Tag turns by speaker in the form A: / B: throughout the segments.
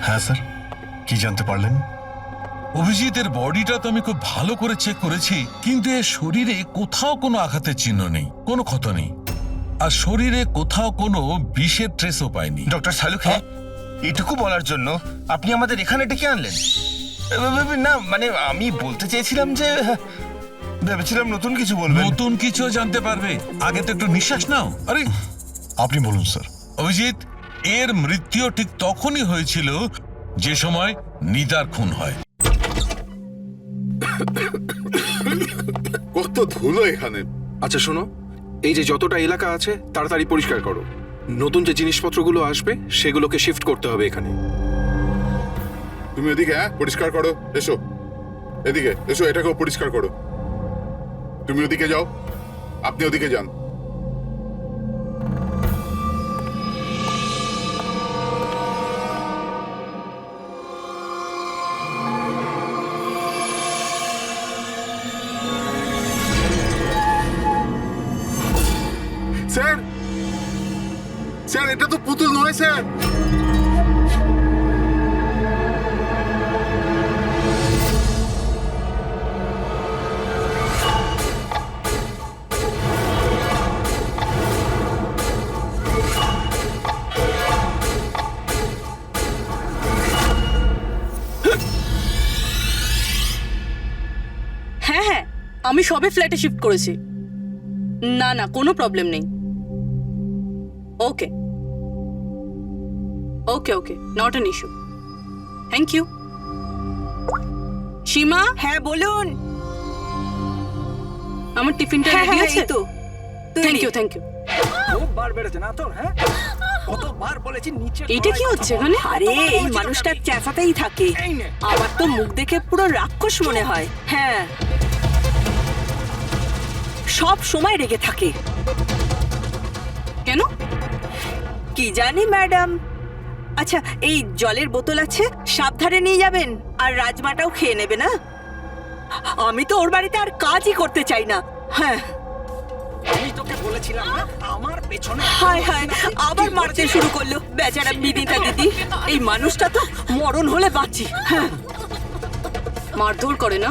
A: হ্যাঁ স্যার, কি জানতে পারলেন?
B: অভিজিতের বডিটা তো আমি খুব ভালো করে চেক করেছি, কিন্তু এর শরীরে কোথাও কোনো আঘাতের চিহ্ন নেই, কোনো ক্ষত নেই, আর শরীরে কোথাও কোনো বিষের ট্রেসও পাইনি।
C: ডক্টর সালুখে, এটুকু বলার জন্য আপনি আমাদের এখানে ডেকে আনলেন? না মানে আমি বলতে চেয়েছিলাম যে ভেবেছিলাম নতুন কিছু বলবেন।
B: নতুন কিছু জানতে পারবে, আগে তো একটু নিঃশ্বাস নাও। আরে
A: আপনি বলুন স্যার।
B: অভিজিৎ, এর মৃত্যু ঠিক তখনই হয়েছিল যে সময় নিদার খুন হয়।
D: কত ধুলো এখানে।
E: আচ্ছা শোনো, এই যে যতটা এলাকা আছে তাড়াতাড়ি পরিষ্কার করো। নতুন যে জিনিসপত্রগুলো আসবে সেগুলোকে শিফট করতে হবে এখানে।
D: তুমি এদিকে পরিষ্কার করো, এসো এদিকে এসো, এটাকেও পরিষ্কার করো। তুমি ওদিকে যাও, আপনি ওদিকে যান। স্যার, স্যার এটা তো পুতুল নয় স্যার।
F: হ্যাঁ হ্যাঁ, আমি সবে ফ্ল্যাটে শিফট করেছি। না না, কোনো প্রবলেম নেই। Okay okay okay, not an issue. Thank you. Seema,
G: হ্যাঁ বলুন।
F: আমার টিফিনটা রেডি আছে
G: তো?
F: Thank you thank you.
H: বার বেড়েছে না তোর? হ্যাঁ, কতবার বলেছি নিচে।
F: এটা কি হচ্ছে এখানে?
G: আরে এই মানুষটা চেঁচাতেই থাকে।
H: এই নে।
G: আমার তো মুখ দেখে পুরো রাক্ষস মনে হয়। হ্যাঁ, সব সময় রেগে থাকে।
F: কেন?
G: কি জানি ম্যাডাম। আচ্ছা, এই জলের বোতল আছে, সাবধানে নিয়ে যাবেন, আর রাজমাটাও খেয়ে নেবে না। আমি তো ওর বাড়িতে আর কাজই করতে চাই না। হ্যাঁ,
H: আমি তোকে বলেছিলাম না আমার পেছনে।
G: হায় হায়, আবার মারতে শুরু করলো বেচারা বিদিতা দিদি। এই মানুষটা তো মরণ হলে বাঁচি। হ্যাঁ,
F: মারধর করে না?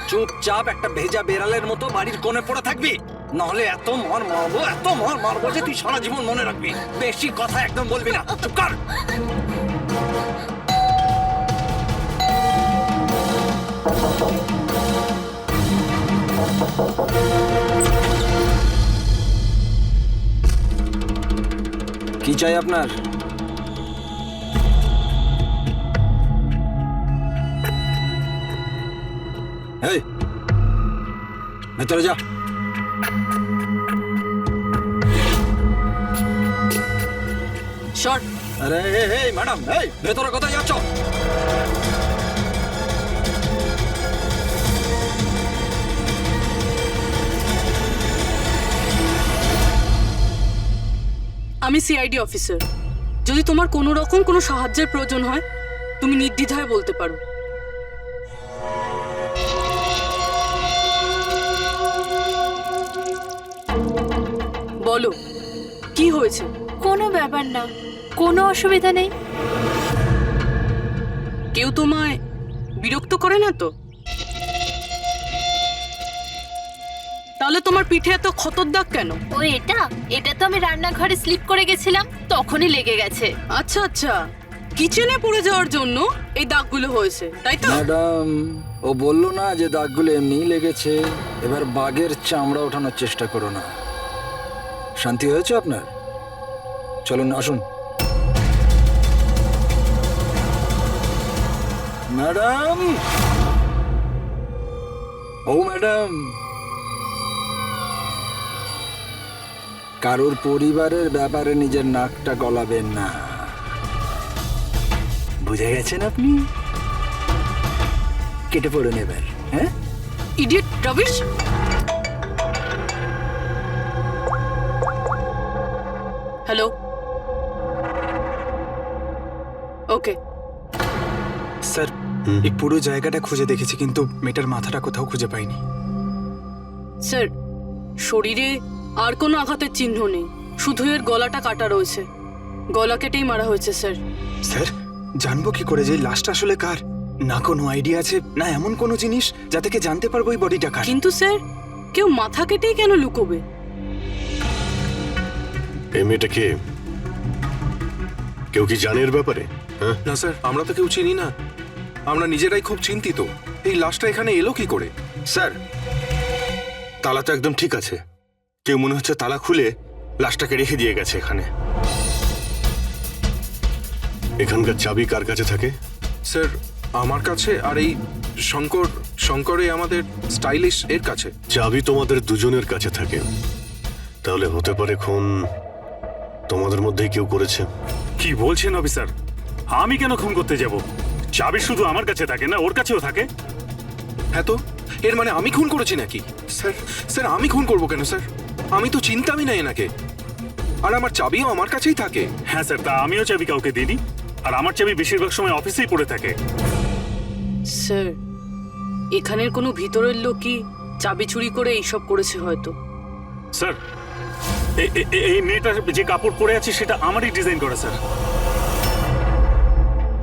H: চুপচাপ একটা ভেজা বেড়ালের মতো বাড়ির কোণে পড়ে থাকবি, নাহলে এত মার মারবো যে তুই সারা জীবন মনে রাখবি। বেশি কথা একদম বলবি না, চুপ কর।
E: কি চাই আপনার? এই ভেতরে যা।
F: শর্ট।
H: আরে এই ম্যাডাম, এই ভেতরে কোথায় যাচ্ছ?
F: আমি সিআইডি অফিসার। যদি তোমার কোনো রকম কোনো সাহায্যের প্রয়োজন হয়, তুমি নির্দ্বিধায় বলতে পারো। বলো, কি হয়েছে?
I: কোনো ব্যাপার না, কোনো অসুবিধা নেই।
F: কেউ তোমায় বিরক্ত করে না তো? তাহলে তোমার পিঠে এত ক্ষতর দাগ কেন?
I: ও এটা এটা তো আমি রান্নাঘরে স্লিপ করে গেছিলাম, তখনই লেগে গেছে।
F: আচ্ছা আচ্ছা, কিচেনে পড়ে যাওয়ার জন্য এই দাগগুলো হয়েছে, তাই তো?
E: ম্যাডাম, ও বললো না যে দাগগুলো এমনিই লেগেছে। এবার বাঘের চামড়া ওঠানোর চেষ্টা করো না। শান্তি হয়েছে আপনার? চলুন আসুন। ম্যাডাম, ও ম্যাডাম, কারোর পরিবারের ব্যাপারে নিজের নাকটা গলাবেন না, বুঝে গেছেন আপনি? কেটে পড়ে নেবেন। হ্যাঁ,
F: ইডিয়েট রবিশ। হ্যালো, ওকে।
J: স্যার, এই পুরো জায়গাটা খুঁজে দেখেছি, কিন্তু মেয়েটার মাথাটা কোথাও খুঁজে পাইনি।
F: স্যার, শরীরে আর কোনো আঘাতের চিহ্ন নেই, শুধু এর গলাটা কাটা রয়েছে। গলা কেটেই মারা হয়েছে স্যার।
J: স্যার জানবো কি করে যে এই লাশটা আসলে কার? না কোনো আইডিয়া আছে, না এমন কোনো জিনিস যা থেকে জানতে পারবো এই বডিটা কার।
F: কিন্তু স্যার কেউ মাথা কেটেই কেন লুকোবে?
A: এই মেয়েটা কে? কেউ কি জানে এর ব্যাপারে? হ্যাঁ,
K: না স্যার, আমরা তো কেউ চিনি না। আমরা নিজেরাই খুব চিন্তিত। এই লাশটা এখানে এলো কি করে?
C: স্যার, তালা তো একদম ঠিক আছে। কেউ মনে হচ্ছে তালা খুলে লাশটাকে রেখে দিয়ে গেছে এখানে।
A: এখানকার চাবি কার কাছে থাকে?
K: স্যার, আমার কাছে, আর এই শঙ্করে আমাদের স্টাইলিশ এর কাছে।
A: চাবি তোমাদের দুজনের কাছে থাকে, তাহলে হতে পারে খুন তোমাদের মধ্যেই কেউ করেছে।
L: কি বলছেন অফিসার? আমি কেন খুন করতে যাব? চাবি শুধু আমার কাছে থাকে না, ওর কাছেও থাকে।
K: হ্যাঁ তো, এর মানে আমি খুন করেছি নাকি? স্যার স্যার আমি খুন করবো কেন স্যার? আমি তো চিন্তামই না এনাকে, আর আমার চাবিও আমার কাছেই থাকে।
L: হ্যাঁ স্যার, তা আমিও চাবি কাউকে দিইনি, আর আমার চাবি বেশিরভাগ সময় অফিসেই পড়ে থাকে।
F: স্যার এখানের কোনো ভিতরের লোকই চাবি চুরি করে এইসব করেছে হয়তো।
L: স্যার, এই মেয়েটার যে কাপড় পরে আছে সেটা আমারই ডিজাইন করা স্যার।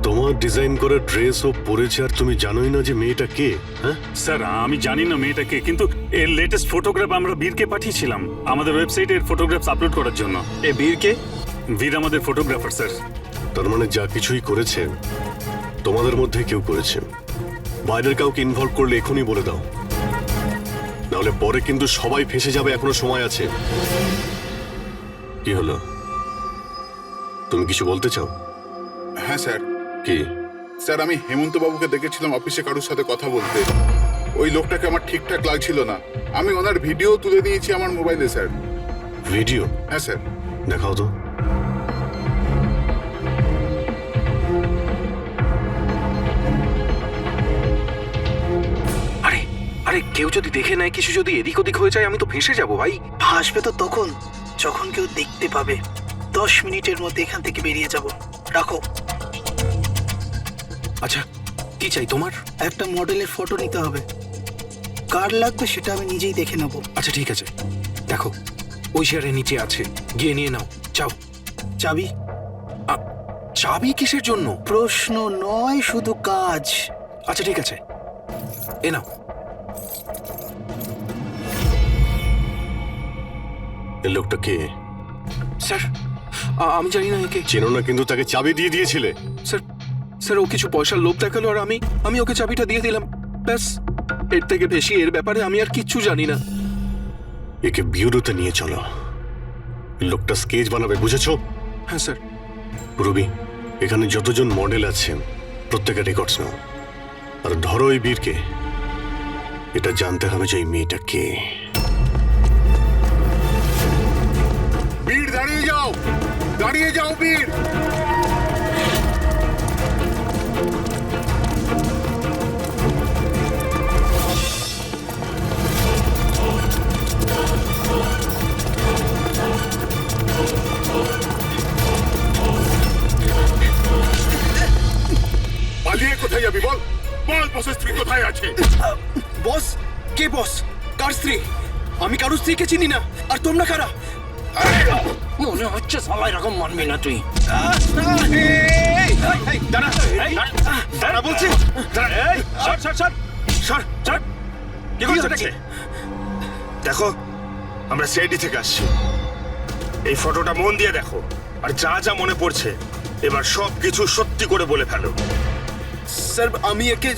A: তোমার ডিজাইন করা ড্রেসও পরেছে, আর তুমি জানোই না যে মেয়েটা কে? হ্যাঁ
L: স্যার, আমি জানি না মেয়েটাকে, কিন্তু এর লেটেস্ট ফটোগ্রাফ আমরা বীরকে পাঠিয়েছিলাম আমাদের ওয়েবসাইটে এর ফটোগ্রাফস আপলোড করার জন্য।
K: এ বীরকে?
L: বীর আমাদের ফটোগ্রাফার স্যার।
A: তার মানে যা কিছুই করেছে তোমাদের মধ্যে কেউ করেছে। বাইরের কাউকে ইনভলভ করলে এখনই বলে দাও, নাহলে পরে কিন্তু সবাই ফেঁসে যাবে। এখনো সময় আছে। কি হলো, তুমি কিছু বলতে চাও?
D: হ্যাঁ স্যার।
A: কি?
D: স্যার, আমি হেমন্ত বাবুকে দেখেছিলাম অফিসে কারোর সাথে কথা বলতে। ওই লোকটাকে আমার ঠিকঠাক লাগছিল না। আমি ওনার ভিডিও তুলে নিয়েছি আমার মোবাইলে স্যার।
A: ভিডিও?
D: হ্যাঁ স্যার।
A: দেখাও তো।
K: আরে আরে, কেউ যদি দেখে নেয়, কিছু যদি এদিক ওদিক হয়ে যায়, আমি তো ফেঁসে যাবো ভাই।
M: ভাসবে তো তখন যখন কেউ দেখতে পাবে। 10 মিনিটের মধ্যে এখান থেকে বেরিয়ে যাব। রাখো।
K: আচ্ছা, কি চাই তোমার?
M: একটা মডেলের ফটো নিতে হবে। কার লাগবে সেটা আমি নিজেই দেখে নেব।
K: আচ্ছা ঠিক আছে, দেখো ওই চেয়ারের নিচে আছে, গিয়ে নিয়ে নাও। যাও।
M: চাবি?
K: চাবি কিসের জন্য?
M: প্রশ্ন নয়, শুধু কাজ।
K: আচ্ছা ঠিক আছে, এ নাও।
A: এই লোকটা কে?
K: স্যার, আমি জানি না একে।
A: চেনো না, কিন্তু তাকে চাবি দিয়ে দিয়েছিলে।
K: স্যার স্যার, ও কিছু পয়সার লোভ দেখালো, আর আমি ওকে চাবিটা দিয়ে দিলাম, ব্যাস। এর থেকে বেশি এর ব্যাপারে আমি আর কিচ্ছু জানি না।
A: একে বিউরোতে নিয়ে চলো। লোকটা স্কেচ বানাবে, বুঝেছো?
K: হ্যাঁ স্যার।
A: রবি, এখানে যতজন মডেল আছে প্রত্যেকের রেকর্ডস নাও, আর ধরো এই বীরকে। এটা জানতে হবে যে এই মেয়েটা কে।
D: বীর, দাঁড়িয়ে যাও, দাঁড়িয়ে যাও বীর। পালিয়ে কোথায় যাবি বল? বল, বসের স্ত্রী কোথায় আছে?
K: বস? কে বস? কার স্ত্রী? আমি কারোর স্ত্রীকে চিনি না। আর তোমরা কারা?
H: মনে হচ্ছে সবাই এরকম মানবি না তুই।
C: দাঁড়া বলছি। দেখো, আমরা সিআইডি থেকে আসছি। এই ফটোটা মন দিয়ে দেখো, আর যা যা মনে পড়ছে এবার সব কিছু সত্যি করে বলে ফেলো।
K: স্যার, আমি একে,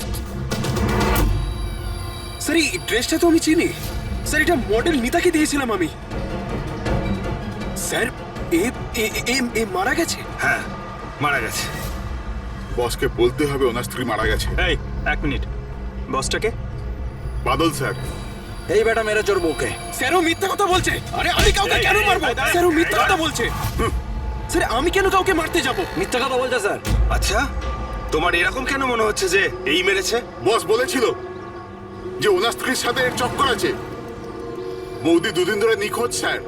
K: স্যার এই ড্রেসটা তো আমি চিনি। স্যার, এটা মডেল নিতাকে দিয়েছিলাম আমি। স্যার, এ মারা গেছে?
C: হ্যাঁ, মারা গেছে।
D: বসকে বলতে হবে ওনার স্ত্রী মারা গেছে।
J: এই 1 মিনিট, বসটাকে?
D: বাদল স্যার।
E: এই বেটা মেরে চোর বউকে।
K: স্যার, ও মিথ্যা কথা বলছে। আরে আমি কাউকে কেন মারবো? স্যার, ও মিথ্যা কথা বলছে। স্যার, আমি কেন কাউকে মারতে যাব?
E: মিথ্যা কথা বলছে স্যার।
C: আচ্ছা, তোমার এরকম কেন মনে হচ্ছে যে এই মেরেছে?
D: বস বলেছিল যে ওনার স্ত্রীর সাথে এর চক্কর আছে। বৌদি 2 দিন ধরে নিখোঁজ স্যার,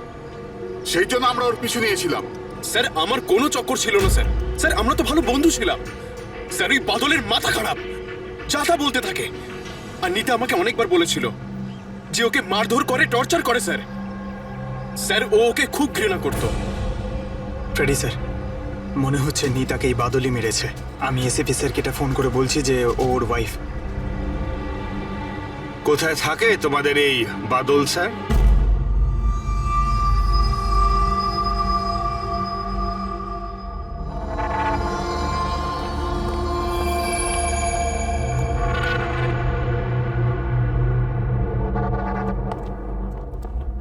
D: সেই জন্য আমরা ওর পিছু নিয়েছিলাম।
K: স্যার, আমার কোনো চক্কর ছিল না স্যার। স্যার, আমরা তো ভালো বন্ধু ছিলাম। স্যার, ওই বাদলের মাথা খারাপ, যা তা বলতে থাকে। আর নিতা আমাকে অনেকবার বলেছিল যে ওকে মারধর করে, টর্চার করে। স্যার, ও ওকে খুব ঘৃণা করতো।
J: ফ্রেডি স্যার, মনে হচ্ছে নিতাকে এই বাদলই মেরেছে। আমি এসএপি স্যারকে এটা ফোন করে বলছি যে ওর ওয়াইফ।
C: কোথায় থাকে তোমাদের এই বাদল স্যার?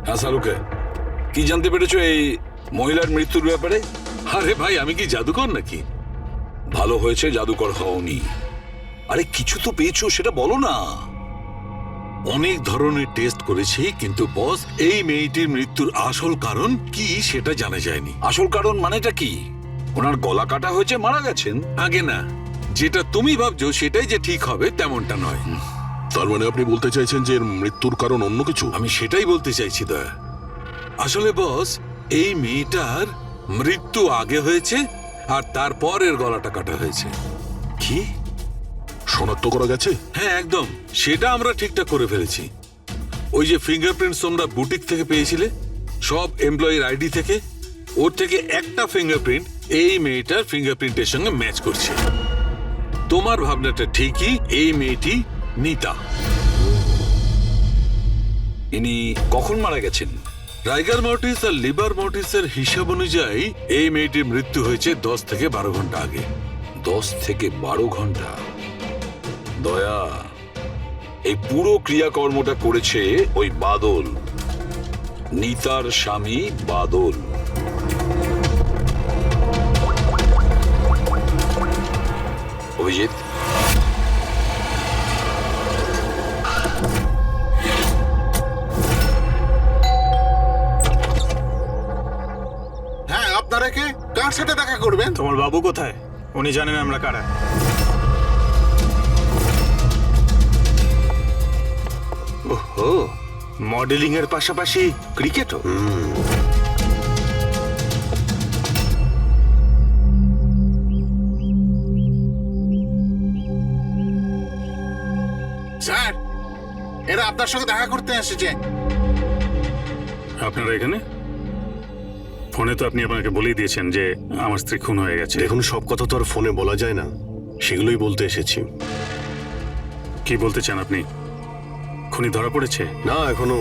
N: হ্যাঁ শাহরুখে, কি জানতে পেরেছো এই মহিলার মৃত্যুর ব্যাপারে?
O: আরে ভাই, আমি কি জাদুকর নাকি?
N: ভালো হয়েছে জাদুকর হওনি। আরে কিছু তো পেয়েছো, সেটা বলো না।
O: অনেক ধরনের টেস্ট করেছি, কিন্তু বস, এই মেয়েটির মৃত্যুর আসল কারণ কি সেটা জানা যায়নি।
N: আসল কারণ মানেটা কি? ওনার গলা কাটা হয়েছে, মারা গেছেন?
O: আগে না, যেটা তুমি ভাবছো সেটাই যে ঠিক হবে তেমনটা নয়।
A: তার মানে আপনি বলতে চাইছেন যে এর মৃত্যুর কারণ অন্য কিছু?
O: আমি সেটাই বলতে চাইছি দয়া। আসলে বস, এই মেয়েটার মৃত্যু আগে হয়েছে আর তারপর এর গলাটা কাটা হয়েছে।
A: কি শনাক্ত করা গেছে?
O: হ্যাঁ একদম, সেটা আমরা ঠিকঠাক করে ফেলেছি। ওই যে ফিঙ্গারপ্রিন্টস তোমরা বুটিক থেকে পেয়েছিলে, সব এমপ্লয়ির আইডি থেকে, ওর থেকে একটা ফিঙ্গারপ্রিন্ট এই মেয়েটার ফিঙ্গারপ্রিন্টের সঙ্গে ম্যাচ করছে। তোমার ভাবনাটা ঠিকই, এই মেয়েটি নিতা।
N: ইনি কখন মারা গেছেন?
O: রাইগার মর্টিস আর লিভার মর্টিসের হিসাব অনুযায়ী এই মেয়েটির মৃত্যু হয়েছে 10 থেকে 12 ঘন্টা আগে।
N: 10 থেকে 12 ঘন্টা? দয়া, এই পুরো ক্রিয়াকর্মটা করেছে ওই বাদল, নিতার স্বামী বাদল। অভিজিৎ,
D: হ্যাঁ, আপনারা কে? কার সাথে দেখা করবেন?
J: তোমার বাবু কোথায়? উনি জানেন আমরা কারা।
C: ওহো, মডেলিং এর পাশাপাশি ক্রিকেটও?
D: স্যার, এরা আপনার সঙ্গে দেখা করতে এসেছে।
L: আপনারা এখানে? ফোনে তো আপনি আপনাকে বলেই দিয়েছেন যে আমার স্ত্রী খুন হয়ে গেছে।
A: দেখুন, সব কথা তো আর ফোনে বলা যায় না, সেগুলোই বলতে এসেছি।
L: কি বলতে চান আপনি? খুনি ধরা পড়েছে?
A: না, এখনো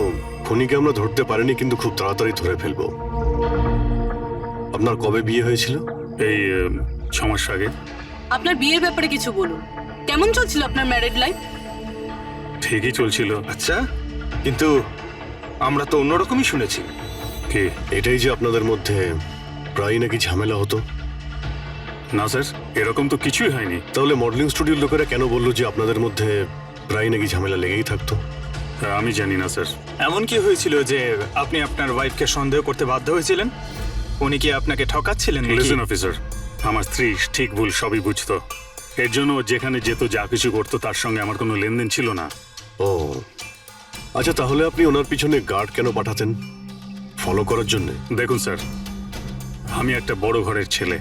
A: খুনিকে আমরা ধরতে পারিনি, কিন্তু খুব তাড়াতাড়ি ধরে ফেলবো। আপনার কবে বিয়ে হয়েছিল?
L: এই 6 মাস আগে।
F: আপনার বিয়ের ব্যাপারে কিছু বলুন। কেমন চলছিল আপনার ম্যারেড লাইফ?
L: ঠিকই চলছিল।
C: আচ্ছা, কিন্তু আমরা তো অন্যরকমই শুনেছি।
L: কি?
A: এটাই যে আপনাদের মধ্যে প্রায় নাকি ঝামেলা হতো?
L: না স্যার, এরকম তো কিছুই হয়নি।
A: তাহলে মডেলিং স্টুডিওর লোকেরা কেন বললো যে আপনাদের মধ্যে প্রায় নাকি ঝামেলা লেগেই থাকতো?
L: আমি জানি না স্যার।
J: এমন কি হয়েছিল যে আপনি আপনার ওয়াইফকে সন্দেহ করতে বাধ্য হয়েছিলেন? উনি কি আপনাকে ঠকাচ্ছিলেন?
L: লিসেন অফিসার, আমার স্ত্রী ঠিক ভুল সবই বুঝতো। এর জন্য ও যেখানে যেত, যা কিছু করতো, তার সঙ্গে আমার কোনো লেনদেন ছিল না।
A: ও আচ্ছা, তাহলে আপনি ওনার পিছনে গার্ড কেন পাঠাতেন? ফলো করার জন্য?
L: দেখুন স্যার, আমি একটা বড় ঘরের ছেলে,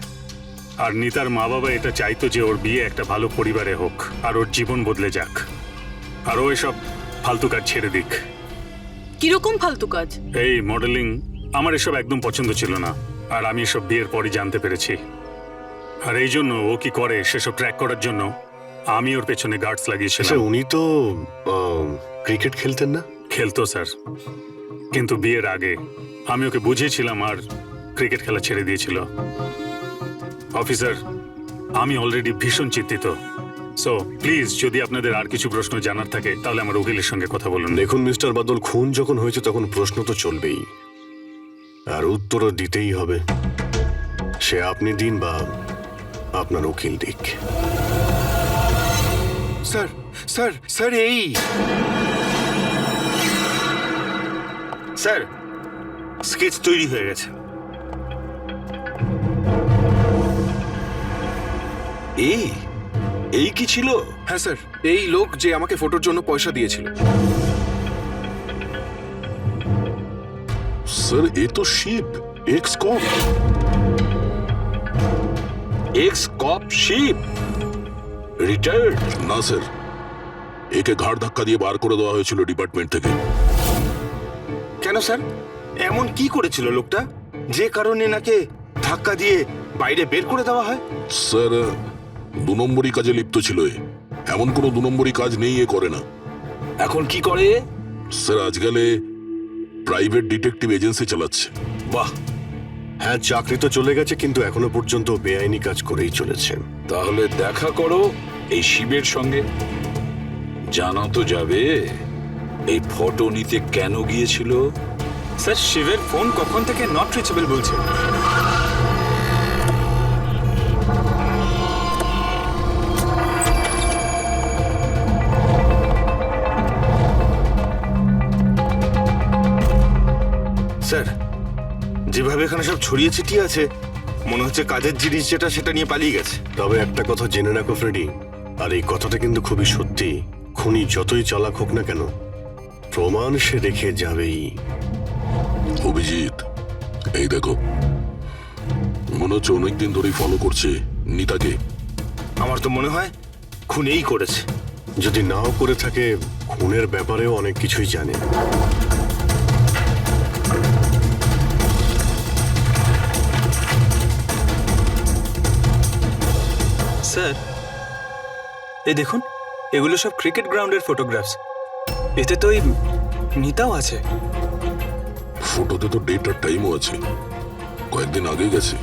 L: আর নিতার মা বাবা এটা চাইতো যে ওর বিয়ে একটা ভালো পরিবারে হোক আর ওর জীবন বদলে যাক, আর ও এসব ফালতু কাজ ছেড়ে দিক।
F: কিরকম ফালতু কাজ?
L: এই মডেলিং, আমার এসব একদম পছন্দ ছিল না, আর আমি এসব বিয়ের পরই জানতে পেরেছি। আর এই জন্য ও কি করে সেসব ট্র্যাক করার জন্য আমি ওর পেছনে গার্ডস লাগিয়েছিলাম।
A: উনি তো ক্রিকেট খেলতেন না?
L: খেলতো স্যার, কিন্তু বিয়ের আগে আমি ওকে বুঝিয়েছিলাম আর ক্রিকেট খেলা ছেড়ে দিয়েছিল। অফিসার, আমি অলরেডি ভীষণ চিন্তিত। সো প্লিজ, যদি আপনাদের আর কিছু প্রশ্ন জানার থাকে তাহলে আমার উকিলের সঙ্গে কথা বলুন।
A: দেখুন মিস্টার বাদল, খুন যখন হয়েছে তখন প্রশ্ন তো চলবেই, আর উত্তরও দিতেই হবে। সে আপনি দিন বা আপনার উকিল দিক।
C: স্যার স্যার স্যার এই স্যার, স্কেচ তৈরি হয়ে গেছে।
N: এই কি ছিল?
K: হ্যাঁ স্যার, এই লোক যে আমাকে ফটোর জন্য পয়সা দিয়েছিল।
A: স্যার, এ তো শিপ, এক্স কপ।
N: এক্স কপ শিপ রিটায়ার্ড?
A: না স্যার, একে ঘাড় ধাক্কা দিয়ে বার করে দেওয়া হয়েছিল ডিপার্টমেন্ট থেকে।
C: কেন স্যার, এমন কি করেছিল লোকটা যে কারণে নাকে ধাক্কা দিয়ে বাইরে বের করে দেওয়া হয়?
P: স্যার 2 নম্বরই কাজে লিপ্ত ছিল এ। এমন কোনো 2 নম্বরই কাজ নেই এ করে না।
H: এখন কি করে?
P: স্যার আজকালে প্রাইভেট ডিটেকটিভ এজেন্সি চালাচ্ছে।
A: বাহ, হ্যাঁ চাকরি তো চলে গেছে, কিন্তু এখনো পর্যন্ত বেআইনি কাজ করেই চলেছে।
N: তাহলে দেখা করো এই শিবের সঙ্গে, জানা তো যাবে এই ফটো নিতে কেন গিয়েছিল।
J: স্যার শিবের ফোন কখন থেকে নট রিচেবল বলছে।
C: স্যার, যেভাবে এখানে সব ছড়িয়ে ছিটিয়ে আছে, মনে হচ্ছে কাজের জিনিস যেটা সেটা নিয়ে পালিয়ে গেছে।
A: তবে একটা কথা জেনে রাখো ফ্রেডি, আর এই কথাটা কিন্তু খুবই সত্যি, খুনি যতই চালাক হোক না কেন, প্রমাণ সে রেখে যাবেই।
P: অভিজিৎ, এই দেখো, মনে হচ্ছে অনেকদিন ধরেই ফলো করছে নিতাকে।
C: আমার তো মনে হয় খুনেই করেছে।
A: যদি নাও করে থাকে, খুনের ব্যাপারেও অনেক কিছুই জানে।
J: স্যার এই দেখুন, এগুলো সব ক্রিকেট গ্রাউন্ডের ফটোগ্রাফস। এতে তো এই নিতাও আছে।
P: ফটোতে তো ডেট আর টাইমও আছে, কয়েকদিন আগে গেছে।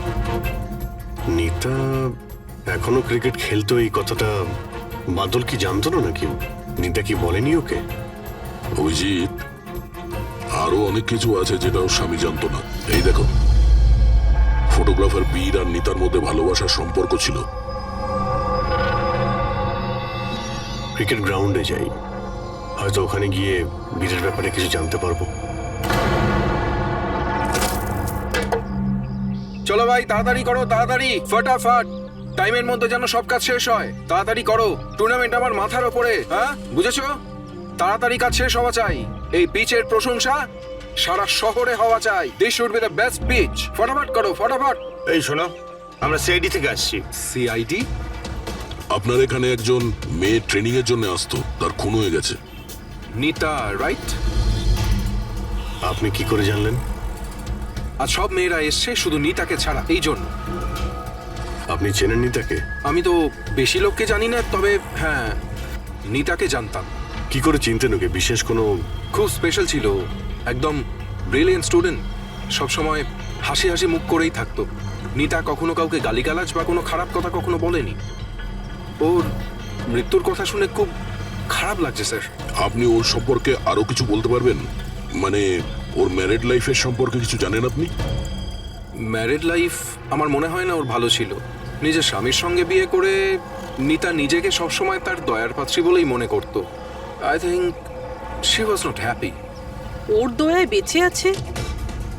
A: নিতা এখনো ক্রিকেট খেলতো, এই কথাটা বাদল কি জানতো না নাকি? নিতা কি বলেনি ওকে?
P: অভিজিৎ, আরো অনেক কিছু আছে যেটা ওর স্বামী জানতো না। এই দেখো, ফটোগ্রাফার বীর আর নিতার মধ্যে ভালোবাসার সম্পর্ক ছিল।
A: ক্রিকেট গ্রাউন্ডে যাই, হয়তো ওখানে গিয়ে বীরের ব্যাপারে কিছু জানতে পারবো।
K: চলো ভাই, তাড়াতাড়ি করো, তাড়াতাড়ি, ফটাফট, টাইমের মধ্যে যেন সব কাজ শেষ হয়। তাড়াতাড়ি করো, টুর্নামেন্ট আমার মাথার ওপরে, হ্যাঁ বুঝেছো? তাড়াতাড়ি কাজ শেষ হওয়া চাই। এই পিচের প্রশংসা সারা শহরে হওয়া চাই। This should be the best pitch. ফটাফট করো, ফটাফট।
C: এই শোনো, আমরা সিআইডি থেকে আসছি।
K: সিআইডি?
P: আপনার এখানে একজন মেয়ে ট্রেনিং এর জন্য আসতো, তার খুন হয়ে গেছে।
K: নিতা, রাইট?
A: আপনি কি করে জানলেন?
K: আর সব মেয়েরা এসছে, শুধু নিতাকে ছাড়া, এই জন্য।
A: আপনি চেনেন নিতাকে?
K: আমি তো বেশি লোককে জানি না, তবে হ্যাঁ নিতাকে জানতাম।
A: কি করে চিনতেন ওকে? বিশেষ কোনো?
K: খুব স্পেশাল ছিল, একদম ব্রিলিয়েন্ট স্টুডেন্ট, সবসময় হাসি হাসি মুখ করেই থাকতো। নিতা কখনো কাউকে গালিগালাজ বা কোনো খারাপ কথা কখনো বলেনি। ওর মৃত্যুর কথা শুনে খুব খারাপ লাগছে স্যার।
P: আপনি ওর সম্পর্কে আরো কিছু বলতে পারবেন? মানে ওর ম্যারিড লাইফের সম্পর্কে কিছু জানেন আপনি?
K: ম্যারিড লাইফ আমার মনে হয় না ওর ভালো ছিল। নিজের স্বামীর সঙ্গে বিয়ে করে নিতা নিজেকে সবসময় তার দয়ার পাত্রী বলেই মনে করত। I think she was not happy.
F: ওর দয়ায় বেঁচে আছে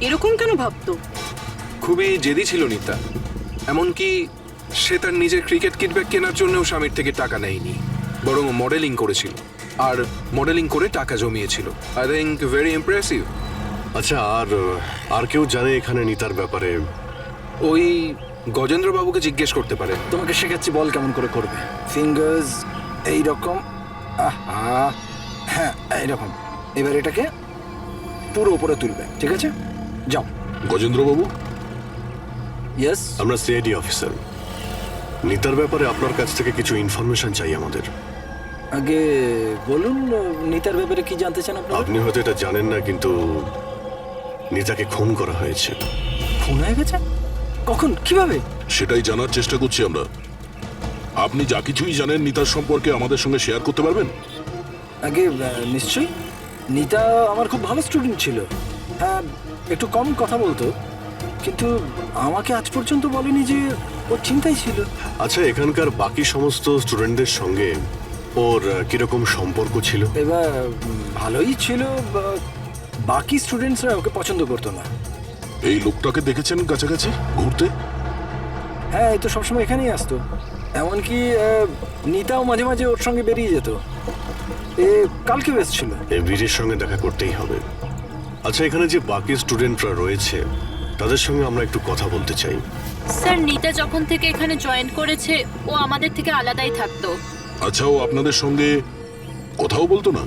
F: এরকম কেন ভাবতো?
K: খুবই জেদি ছিল নিতা, এমনকি সে তার নিজের ক্রিকেট কিট ব্যাগ কেনার জন্যও স্বামীর থেকে টাকা নেয়নি, বরং মডেলিং করেছিল আর মডেলিং করে টাকা জমিয়েছিল। I think very impressive.
A: আচ্ছা, আর কেউ জানে এখানে নিতার ব্যাপারে?
K: ওই গজেন্দ্র বাবুকে জিজ্ঞেস করতে পারে।
E: তোমাকে শেখাচ্ছি, বল কেমন করে করবে। ফিঙ্গার্স এইরকম, হ্যাঁ এইরকম। এবার এটাকে পুরো উপরে তুলবে, ঠিক আছে? যাও।
P: গজেন্দ্র বাবু?
E: ইয়েস,
A: আমরা সিআইডি অফিসার। নিতার ব্যাপারে আপনার কাছ থেকে কিছু ইনফরমেশন চাই আমাদের।
E: আগে বলুন, নিতার ব্যাপারে কি জানতে চান আপনারা?
A: আপনি হয়তো এটা জানেন না, কিন্তু নিতাকে খুন করা হয়েছে।
E: খুন হয়ে গেছে? কখন, কিভাবে?
P: সেটাই জানার চেষ্টা করছি আমরা। আপনি যা কিছুই জানেন নিতার সম্পর্কে আমাদের সঙ্গে শেয়ার করতে পারবেন?
E: আগে নিশ্চয়ই। নিতা আমার খুব ভালো স্টুডেন্ট ছিল। হ্যাঁ, একটু কম কথা বলতো, কিন্তু আমাকে আজ পর্যন্ত বলেনি যে ওর চিন্তাই ছিল।
A: আচ্ছা, এখানকার বাকি সমস্ত স্টুডেন্টদের সঙ্গে ওর কিরকম সম্পর্ক ছিল?
E: এবার ভালোই ছিল, বাকি স্টুডেন্টসরা ওকে পছন্দ করতো না।
P: এই লোকটাকে দেখেছেন কাছাকাছি ঘুরতে?
E: হ্যাঁ, এই তো সবসময় এখানেই আসতো। এমনকি নিতাও মাঝে মাঝে ওর সঙ্গে বেরিয়ে যেত। কালকে এসেছিল।
A: এই বীরের সঙ্গে দেখা করতেই হবে। আচ্ছা, এখানে যে বাকি স্টুডেন্টরা রয়েছে তাদের সঙ্গে আমরা একটু কথা বলতে চাই।
I: স্যার, নিতা যখন থেকে এখানে জয়েন করেছে ও আমাদের থেকে আলাদাই থাকতো।
P: আচ্ছা, ও আপনাদের সঙ্গে কথাও বলতো না?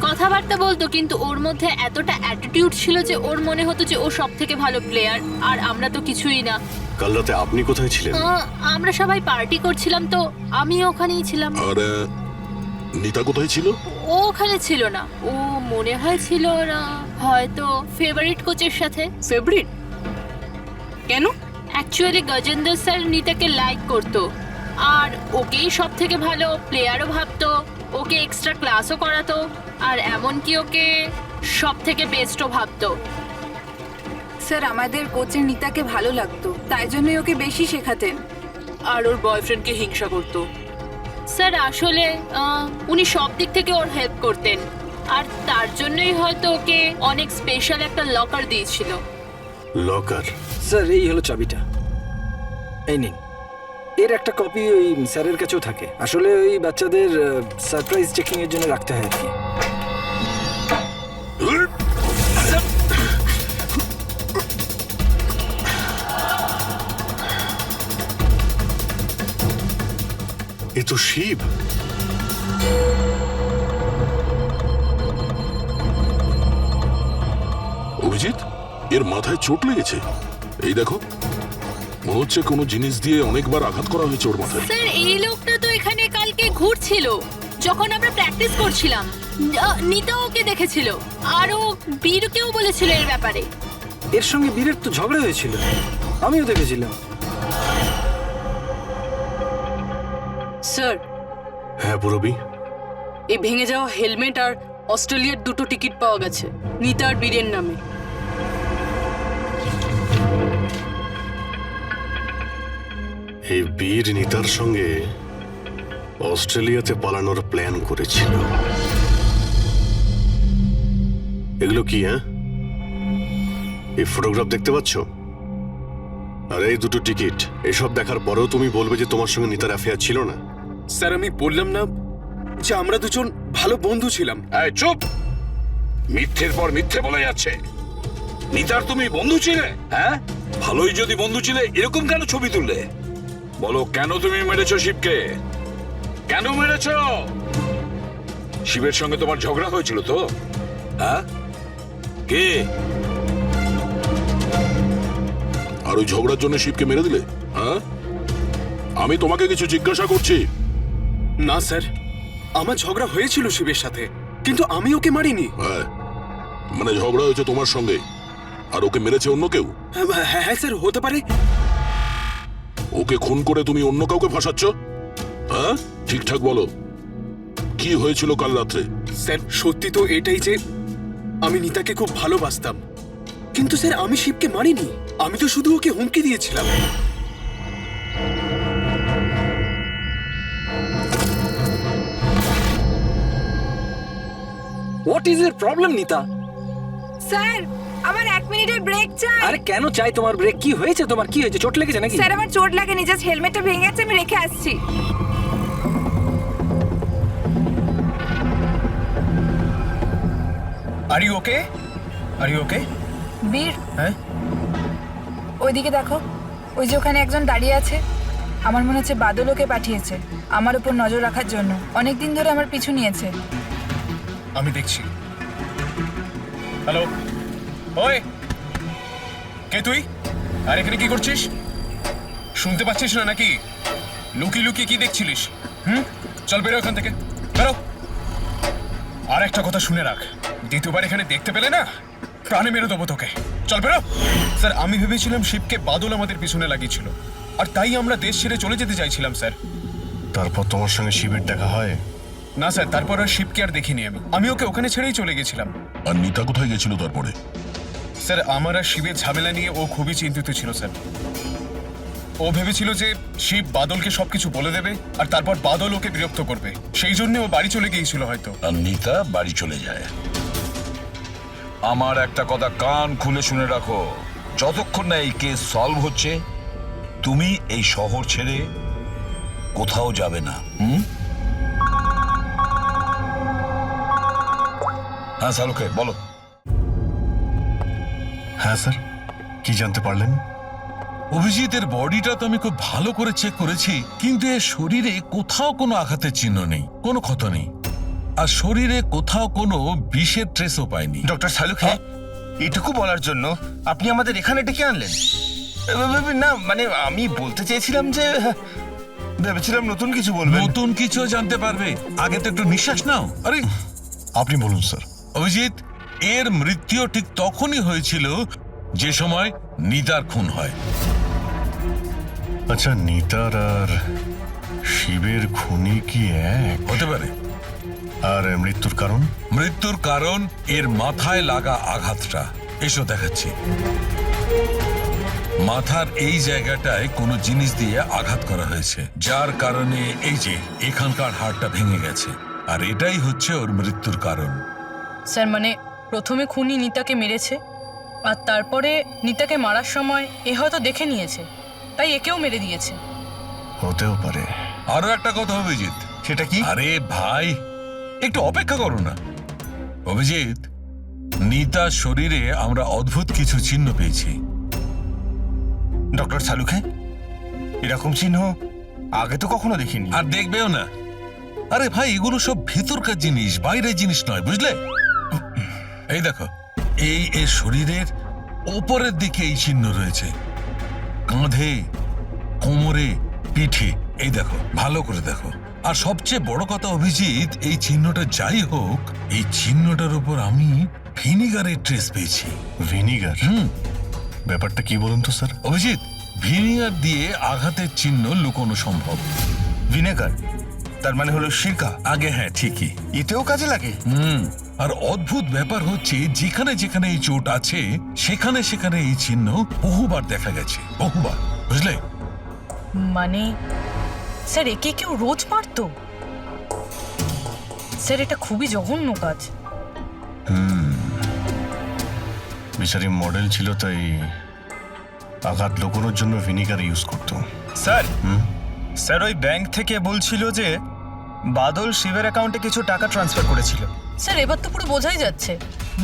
I: কথাবার্তা বলতো, কিন্তু ওর মধ্যে এতটা অ্যাটিটিউড ছিল যে ওর মনে হতো যে ও সব থেকে ভালো প্লেয়ার, আর আমরা তো কিছুই না।
A: কাল রাতে আপনি কোথায় ছিলেন?
I: আমরা সবাই পার্টি করছিলাম, তো আমি ওখানেই ছিলাম।
P: আর নিতা কোথায় ছিল?
I: ও ওখানে ছিল না, ও মনে হয় ছিল না, হয়তো ফেভারিট কোচের সাথে।
F: ফেভারিট? কেন?
I: অ্যাকচুয়ালি গজেন্দ্র স্যার নিতাকে লাইক করতো, আর ওকেই সব থেকে ভালো প্লেয়ারও ভাবতো, ওকে এক্সট্রা ক্লাসও করাতো, আর এমনকি ওকে সব থেকে বেস্টও ভাবতো।
Q: স্যার আমাদের কোচের নিতাকে ভালো লাগতো, তাই জন্যই ওকে বেশি শেখাতেন।
F: আর ওর বয়ফ্রেন্ডকে হিংসা করতো।
I: স্যার আসলে উনি সব দিক থেকে ওর হেল্প করতেন, আর তার জন্যই হয়তো ওকে অনেক স্পেশাল একটা লকার দিয়েছিল।
A: লকার?
E: স্যার এই হলো চাবিটা, এই নিন। এর একটা কপি ওই স্যারের কাছেও থাকে। আসলে ওই বাচ্চাদের সারপ্রাইজ চেকিং এর জন্য রাখতে হয় আর কি।
A: এ তো শিব।
P: অভিজিৎ, এর মাথায় চোট লেগেছে। এই দেখো, মনে হচ্ছে কোনো জিনিস দিয়ে অনেকবার আঘাত করা হয়েছে ওর মাথায়।
I: স্যার এই লোকটা তো এখানে কালকে ঘুরছিল যখন আমরা প্র্যাকটিস করছিলাম। নিতা ওকে দেখেছিল, আর ও বীরকেও বলেছিল এর ব্যাপারে।
E: এর সঙ্গে বীরের তো ঝগড়া হয়েছিল, আমিও দেখেছিলাম।
F: স্যার।
A: হ্যাঁ পুরবি?
F: এই ভেঙে যাওয়া হেলমেট আর অস্ট্রেলিয়ার 2টো টিকিট পাওয়া গেছে নিতা আর বীরের নামে।
A: এই বীর নিতার সঙ্গে অস্ট্রেলিয়াতে পালানোর প্ল্যান করেছিল। এগুলো কি? হ্যাঁ, এই ফটোগ্রাফ দেখতে পাচ্ছ, আর এই 2টো টিকিট। এসব দেখার পরেও তুমি বলবে যে তোমার সঙ্গে নিতার অ্যাফেয়ার ছিল না?
K: স্যার আমি বললাম না যে আমরা দুজন ভালো বন্ধু ছিলাম?
N: এই চুপ! মিথ্যের পর মিথ্যে বলে যাচ্ছে। নিতার তুমি বন্ধু ছিলে? হ্যাঁ, ভালোই যদি বন্ধু ছিলে এরকম কেন ছবি তুললে? বলো, কেন তুমি মেরেছো শিবকে? কেন মেরেছো? শিবের সঙ্গে তোমার ঝগড়া হয়েছিল তো? হ্যাঁ, কে?
P: আর ওই ঝগড়ার জন্য শিবকে মেরে দিলে? হ্যাঁ, আমি তোমাকে কিছু জিজ্ঞাসা করছি।
K: না স্যার, আমার ঝগড়া হয়েছিল শিবের সাথে, কিন্তু আমি ওকে মারিনি।
P: হ্যাঁ, মানে ঝগড়া হয়েছে তোমার সঙ্গে, আর ওকে মেরেছে অন্য কেউ?
K: হ্যাঁ হ্যাঁ স্যার, হতে পারে।
P: ওকে খুন করে তুমি অন্য কাউকে ফাঁসাচ্ছ? হ্যাঁ, ঠিকঠাক বলো, কি হয়েছিল কাল রাত্রে?
K: স্যার সত্যি তো এটাই যে আমি নিতাকে খুব ভালোবাসতাম, কিন্তু স্যার আমি শিবকে মারিনি। আমি তো শুধু ওকে হুমকি দিয়েছিলাম।
E: হোয়াট ইজ এর প্রবলেম নিতা?
Q: স্যার আমার 1 মিনিটের ব্রেক চাই।
E: আরে কেন চাই তোমার ব্রেক? কি হয়েছে তোমার? কি হয়েছে? চোট লেগেছে নাকি?
Q: স্যার আমার চোট লাগেনি, জাস্ট হেলমেটটা ভেঙে গেছে, আমি রেখে আসছি।
K: Are you okay? Are you okay?
Q: Bir,
K: হ্যাঁ
Q: ওইদিকে দেখো, ওই যে ওখানে একজন দাঁড়িয়ে আছে। আমার মনে হচ্ছে বাদল ওকে পাঠিয়েছে আমার উপর নজর রাখার জন্য। অনেকদিন ধরে আমার পিছু নিয়েছে।
K: আমি দেখছি। হ্যালো, ওই কে তুই? আর এখানে কি করছিস? শুনতে পাচ্ছিস না নাকি? লুকিয়ে লুকিয়ে কি দেখছিলিস? চল বেরো এখান থেকে, বেরো। আর একটা কথা শুনে রাখ, দ্বিতীয়বার এখানে দেখতে পেলে না প্রাণে মেরে দেবো তোকে। চল বেরো। স্যার আমি ভেবেছিলাম শিবকে বাদল আমাদের পিছনে লাগিয়েছিল, আর তাই আমরা দেশ ছেড়ে চলে যেতে চাইছিলাম স্যার।
A: তারপর তোমার সঙ্গে শিবের দেখা হয়?
K: না স্যার, তারপর আর শিবকে আর দেখিনি আমি ওকে ওখানে ছেড়েই চলে গেছিলাম।
P: আর নিতা কোথায় গেছিল তারপরে?
K: স্যার আমার আর শিবের ঝামেলা নিয়ে ও খুবই চিন্তিত ছিল স্যার। ও ভেবেছিল যে শিব বাদলকে সবকিছু বলে দেবে, আর তারপর বাদল ওকে বিরক্ত করবে, সেই জন্য ও বাড়ি চলে গিয়েছিল হয়তো।
N: আর নিতা বাড়ি চলে যায়। আমার একটা কথা কান খুলে শুনে রাখো, যতক্ষণ না এই কেস সলভ হচ্ছে তুমি এই শহর ছেড়ে কোথাও যাবে না। হ্যাঁ শাহরুখে বলো।
A: হ্যাঁ স্যার, কি জানতে পারলেন?
B: অভিজিতের বডিটা তো আমি খুব ভালো করে চেক করেছি, কিন্তু এর শরীরে কোথাও কোনো আঘাতের চিহ্ন নেই, কোনো ক্ষত নেই। আর শরীরে কোথাও কোনো বিষের ট্রেসও পাইনি।
C: ডক্টর সালুখে, এটুকু বলার জন্য আপনি আমাদের এখানে ডেকে আনলেন? না মানে আমি বলতে চেয়েছিলাম যে ভেবেছিলাম নতুন কিছু বলবেন।
B: নতুন কিছু জানতে পারবে, আগে তো একটু নিঃশ্বাস নাও। আরে
A: আপনি বলুন স্যার।
B: অভিজিৎ, এর মৃত্যু ঠিক তখনই হয়েছিল যে সময় নিতার খুন হয়।
A: আচ্ছা, নিতার আর শিবের খুনি কি এক
B: হতে পারে?
A: আর মৃত্যুর কারণ?
B: মৃত্যুর কারণ এর মাথায় লাগা আঘাতটা। এসো দেখাচ্ছি। মাথার এই জায়গাটায় কোনো জিনিস দিয়ে আঘাত করা হয়েছে, যার কারণে এই যে এখানকার হাড়টা ভেঙে গেছে, আর এটাই হচ্ছে ওর মৃত্যুর কারণ।
F: স্যার মানে প্রথমে খুনি নিতাকে মেরেছে, আর তারপরে নিতাকে মারার সময় এ হয়তো দেখে নিয়েছে, তাই একেও মেরে দিয়েছে।
A: হতেও পারে।
B: আরো একটা কথা অভিজিৎ।
C: সেটা কি?
B: আরে ভাই, একটু অপেক্ষা করো না। অভিজিৎ, নিতার শরীরে আমরা অদ্ভুত কিছু চিহ্ন পেয়েছি।
C: ডক্টর সালুখে, এরকম চিহ্ন আগে তো কখনো দেখিনি।
B: আর দেখবেও না। আরে ভাই, এগুলো সব ভেতরকার জিনিস, বাইরের জিনিস নয়, বুঝলে? এই দেখো, এই এর শরীরের ওপরের দিকে এই চিহ্ন রয়েছে, কাঁধে, কোমরে, পিঠে। এই দেখো, ভালো করে দেখো। আর সবচেয়ে বড় কথা অভিজিৎ, এই চিহ্নটা যাই হোক, এই চিহ্নটার উপর আমি ভিনিগারের ট্রেস পেয়েছি।
A: ভিনিগার? ব্যাপারটা কি বলুন তো স্যার।
B: অভিজিৎ, ভিনিগার দিয়ে আঘাতের চিহ্ন লুকোনো সম্ভব।
C: ভিনেগার তার মানে হলো সিরকা?
B: আগে হ্যাঁ, ঠিকই।
C: এতেও কাজে লাগে?
B: আর অদ্ভুত ব্যাপার হচ্ছে, যেখানে যেখানে এই চোট আছে সেখানে সেখানে এই চিহ্ন বহুবার দেখা গেছে, বহুবার, বুঝলে?
F: মানে স্যার একে কেউ রোজ মারতো? স্যার এটা খুবই জঘন্য কাজ।
A: বিচারি মডেল ছিল, তাই আঘাত লুকোনোর জন্য ভিনিগার ইউজ করতো।
J: স্যার, স্যার ওই ব্যাংক থেকে বলছিল যে বাদল শিবের অ্যাকাউন্টে কিছু টাকা ট্রান্সফার করেছিল।
F: স্যার এবার তো পুরো বোঝাই যাচ্ছে,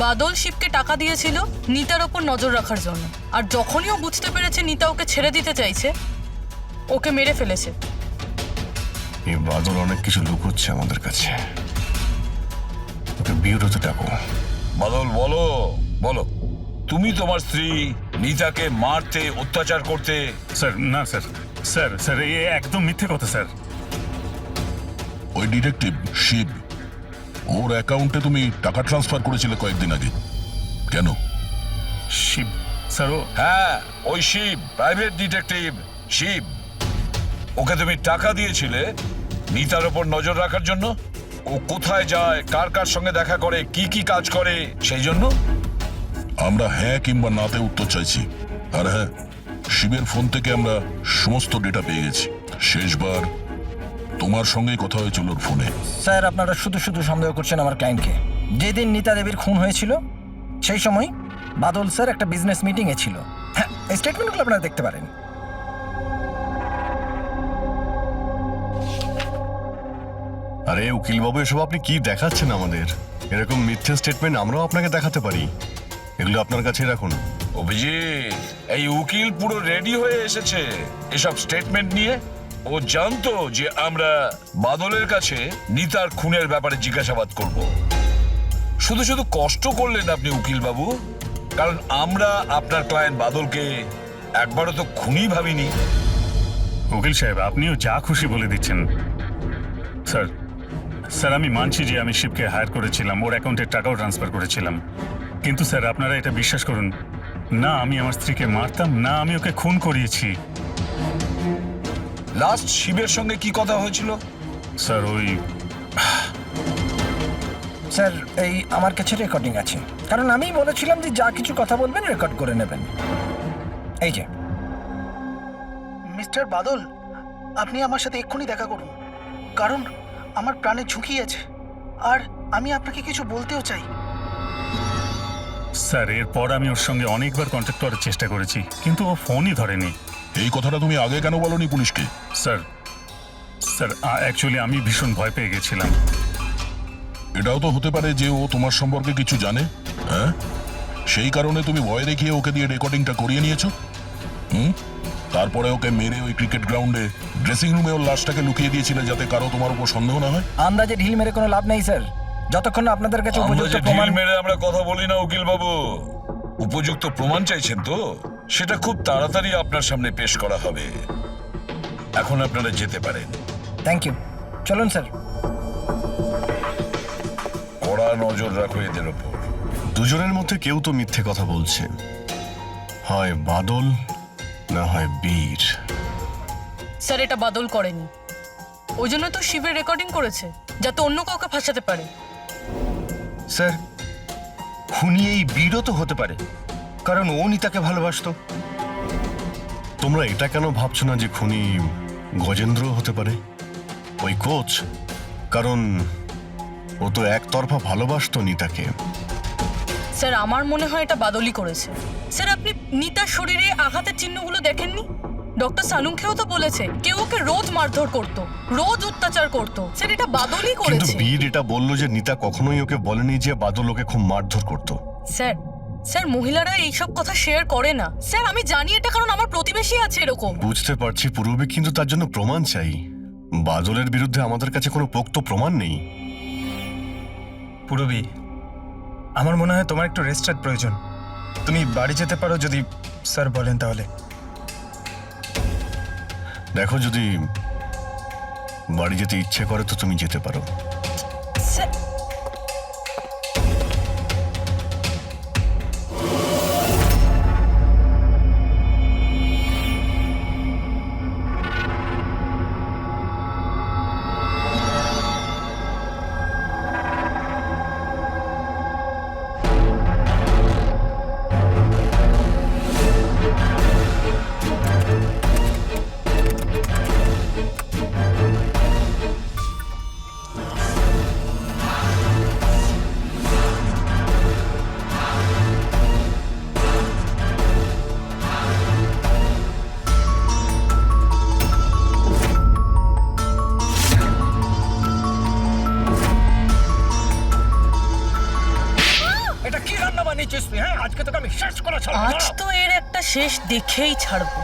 F: বাদল শিবকে টাকা দিয়েছিল নিতার ওপর নজর রাখার জন্য, আর যখনই ও বুঝতে পেরেছে নিতা ওকে ছেড়ে দিতে চাইছে, ওকে মেরে ফেলেছে।
A: এই বাদল অনেক কিছু লুকোচ্ছে আমাদের কাছে। ওকে বিউরোতে ডাকো।
N: বাদল, বলো বলো, তুমি তোমার স্ত্রী নিতাকে মারতে, অত্যাচার করতে?
L: স্যার না স্যার, স্যার স্যার এ একদম মিথ্যে কথা স্যার।
P: ওই ডিটেকটিভ শিব, ওর অ্যাকাউন্টে তুমি টাকা ট্রান্সফার করেছিলে কয়েকদিন আগে, কেন?
L: শিব স্যার?
N: হ্যাঁ, ওই শিব, প্রাইভেট ডিটেকটিভ শিব। ওকে তুমি টাকা দিয়েছিলে নিতার ওপর নজর রাখার জন্য? ও কোথায় যায়, কার কার সঙ্গে দেখা করে, কি কি কাজ করে, সেই জন্য?
P: আমরা হ্যাঁ কিংবা নাতে উত্তর চাইছি। আর হ্যাঁ, শিবের ফোন থেকে আমরা সমস্ত ডেটা পেয়ে গেছি। শেষবার তোমার সঙ্গেই কথা হয়েছিল ওর ফোনে।
H: স্যার আপনারা শুধু শুধু সন্দেহ করছেন আমার ক্লায়েন্টকে। যেদিন নিতা দেবীর খুন হয়েছিল সেই সময় বাদল স্যার একটা বিজনেস মিটিংয়ে ছিল। হ্যাঁ, এই স্টেটমেন্টগুলো আপনারা দেখতে পারেন।
A: আরে উকিল বাবু, এসব আপনি কি দেখাচ্ছেন আমাদের? এরকম মিথ্যে স্টেটমেন্ট আমরাও আপনাকে দেখাতে পারি, এগুলো আপনার কাছে রাখুন।
N: অভিজিৎ, এই উকিল পুরো রেডি হয়ে এসেছে এসব স্টেটমেন্ট নিয়ে। ও জানতো যে আমরা বাদলের কাছে নিতার খুনের ব্যাপারে জিজ্ঞাসাবাদ করব। শুধু শুধু কষ্ট করলেন আপনি উকিল বাবু, কারণ আমরা আপনার ক্লায়েন্ট বাদলকে একবারও তো খুনি ভাবিনি।
L: উকিল সাহেব, আপনিও যা খুশি বলে দিচ্ছেন। স্যার স্যার আমি মানছি যে আমি শিবকে হায়ার করেছিলাম, ওর অ্যাকাউন্টে টাকাও ট্রান্সফার করেছিলাম, কিন্তু স্যার আপনারা এটা বিশ্বাস করুন না, আমি আমার স্ত্রীকে মারতাম না, আমি ওকে খুন করিয়েছি।
N: লাস্ট শিবের সঙ্গে কি কথা হয়েছিল?
L: স্যার ওই
H: স্যার এই আমার কাছে রেকর্ডিং আছে, কারণ আমি বলেছিলাম যে যা কিছু কথা বলবেন রেকর্ড করে নেবেন। এই যে
M: মিস্টার বাদল, আপনি আমার সাথে এক্ষুনি দেখা করুন, কারণ আমার প্রাণে ঝুঁকি আছে, আর আমি আপনাকে কিছু বলতেও চাই।
L: স্যার এরপর আমি ওর সঙ্গে অনেকবার কন্ট্যাক্ট করার চেষ্টা করেছি, কিন্তু ও ফোনই ধরেনি।
P: এই কথাটা তুমি আগে কেন বলনি পুলিশকে?
L: স্যার স্যার অ্যাকচুয়ালি আমি ভীষণ ভয় পেয়ে গেছিলাম।
P: এটাও তো হতে পারে যে ও তোমার সম্পর্কে কিছু জানে, হ্যাঁ? সেই কারণে তুমি ভয় দেখিয়ে ওকে দিয়ে রেকর্ডিংটা করিয়ে নিয়েছো। তারপরে ওকে মেরে ওই ক্রিকেট গ্রাউন্ডে ড্রেসিং রুমে ওর লাশটাকে লুকিয়ে দিয়েছিলে যাতে কারো তোমার উপর সন্দেহ না হয়।
H: আন্দাজে ঢিল মেরে কোনো লাভ নেই স্যার, যতক্ষণ না আপনাদের কাছে
B: আমরা
H: উপযুক্ত
B: যে
H: প্রমাণ
B: ঢিল মেরে আমরা কথা বলি না উকিল বাবু, উপযুক্ত প্রমাণ চাইছেন তো সেটা খুব তাড়াতাড়ি আপনার সামনে পেশ করা হবে। এখন আপনারা যেতে পারেন।
H: থ্যাংক ইউ, চলুন স্যার।
B: কড়া নজর রাখো এদের ওপর।
A: দুজনের মধ্যে কেউ তো মিথ্যে কথা বলছে, হয় বাদল না হয় বীর।
F: স্যার এটা বাদল করেনি, ওই জন্য তো শিবের রেকর্ডিং করেছে যাতে অন্য কাউকে ফাঁসাতে পারে।
C: স্যার, খুনি এই বীরও তো হতে পারে, কারণ ও নিতাকে ভালোবাসতো।
A: তোমরা এটা কেন ভাবছো না যে খুনি গজেন্দ্র হতে পারে, ওই কোচ? কারণ ও তো একতরফা ভালোবাসতো নিতাকে।
F: স্যার আমার মনে হয় এটা বাদলই করেছে। স্যার আপনি নিতার শরীরে আঘাতের চিহ্নগুলো দেখেননি? ডক্টর সালুঙ্কেও তো বলেছে কেউ ওকে রোজ মারধর করতো, রোজ অত্যাচার করতো। স্যার এটা বাদলই
A: কিন্তু
F: করেছে।
A: বীর এটা বললো যে নিতা কখনোই ওকে বলেনি যে বাদল ওকে খুব মারধর করতো।
F: স্যার মহিলারা এইসব কথা শেয়ার করে না। স্যার আমি জানি এটা, কারণ আমার প্রতিবেশী আছে এরকম।
A: বুঝতে পারছি পূর্বে, কিন্তু তার জন্য প্রমাণ চাই। বাদলের বিরুদ্ধে আমাদের কাছে কোনো পোক্ত প্রমাণ নেই।
J: পুরবী, আমার মনে হয় তোমার একটু রেস্টের প্রয়োজন। তুমি বাড়ি যেতে পারো যদি স্যার বলেন তাহলে।
A: দেখো, যদি বাড়ি যেতে ইচ্ছে করে তো তুমি যেতে পারো।
H: এটা কি রান্না বানিয়েছিস তুই? হ্যাঁ, আজকে তোকে আমি শেষ করে ছাড়বো।
F: আজ তো এর একটা শেষ দেখেই ছাড়বো।